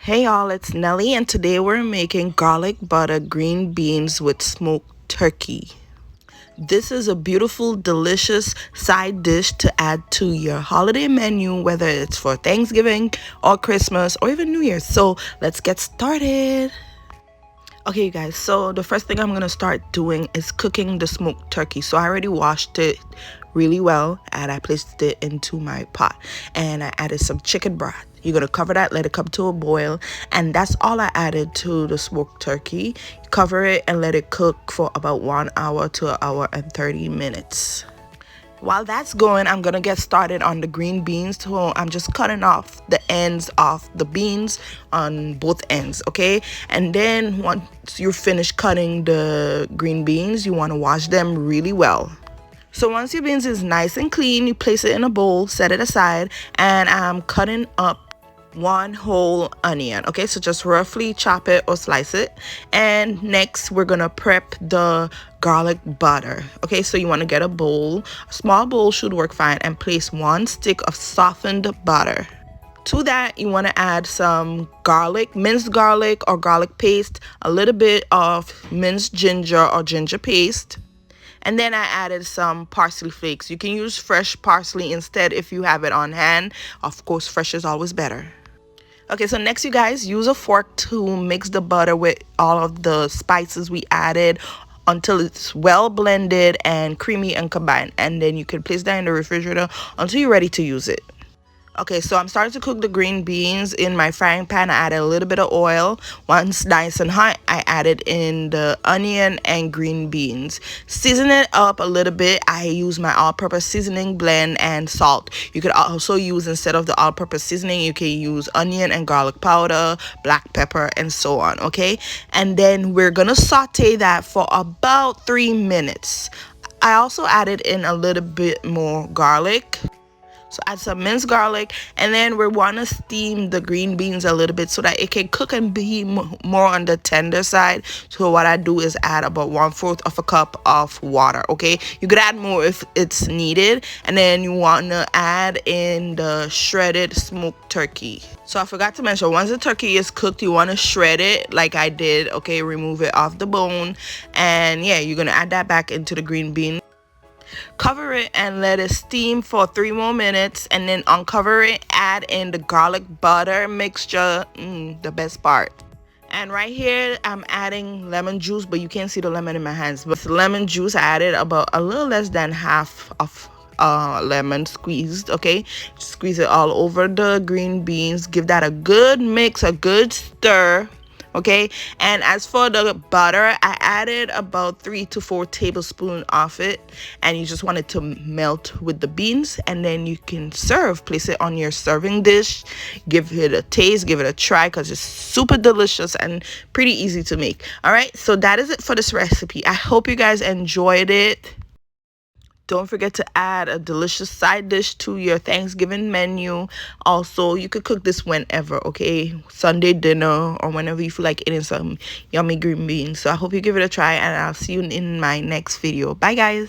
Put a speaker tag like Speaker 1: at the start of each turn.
Speaker 1: Hey y'all, it's Nelly and today we're making garlic butter green beans with smoked turkey. This is a beautiful, delicious side dish to add to your holiday menu, whether it's for Thanksgiving or Christmas or even New Year's. So let's get started. Okay, you guys, so the first thing I'm going to start doing is cooking the smoked turkey. So I already washed it really well and I placed it into my pot and I added some chicken broth. You're going to cover that, let it come to a boil, and that's all I added to the smoked turkey. Cover it and let it cook for about 1 hour to 1 hour and 30 minutes. While that's going, I'm gonna get started on the green beans. So I'm just cutting off the ends of the beans on both ends, okay? And then once you're finished cutting the green beans, you want to wash them really well. So once your beans is nice and clean, you place it in a bowl, set it aside, and I'm cutting up 1 whole onion. Okay, so just roughly chop it or slice it. And next we're gonna prep the garlic butter. Okay, so you want to get a bowl, a small bowl should work fine, and place 1 stick of softened butter. To that, you want to add some garlic, minced garlic or garlic paste, a little bit of minced ginger or ginger paste, and then I added some parsley flakes. You can use fresh parsley instead if you have it on hand. Of course, fresh is always better. Okay, so next you guys use a fork to mix the butter with all of the spices we added until it's well blended and creamy and combined. And then you can place that in the refrigerator until you're ready to use it. Okay, so I'm starting to cook the green beans in my frying pan. I added a little bit of oil. Once nice and hot, I added in the onion and green beans. Season it up a little bit. I use my all-purpose seasoning blend and salt. You could also use, instead of the all-purpose seasoning, you can use onion and garlic powder, black pepper, and so on, okay? And then we're gonna saute that for about 3 minutes. I also added in a little bit more garlic. So add some minced garlic, and then we want to steam the green beans a little bit so that it can cook and be more on the tender side. So what I do is add about 1/4 of a cup of water, okay? You could add more if it's needed. And then you want to add in the shredded smoked turkey. So I forgot to mention, once the turkey is cooked, you want to shred it like I did, okay? Remove it off the bone, and yeah, you're going to add that back into the green bean. Cover it and let it steam for 3 more minutes, and then uncover it, add in the garlic butter mixture, the best part. And right here I'm adding lemon juice, but you can't see the lemon in my hands. But lemon juice, I added about a little less than half of lemon squeezed, okay? Squeeze it all over the green beans, give that a good mix, a good stir. Okay, and as for the butter, I added about 3 to 4 tablespoons of it, and you just want it to melt with the beans, and then you can serve. Place it on your serving dish, give it a taste, give it a try, because it's super delicious and pretty easy to make. All right, so that is it for this recipe. I hope you guys enjoyed it. Don't forget to add a delicious side dish to your Thanksgiving menu. Also, you could cook this whenever, okay? Sunday dinner or whenever you feel like eating some yummy green beans. So I hope you give it a try, and I'll see you in my next video. Bye, guys.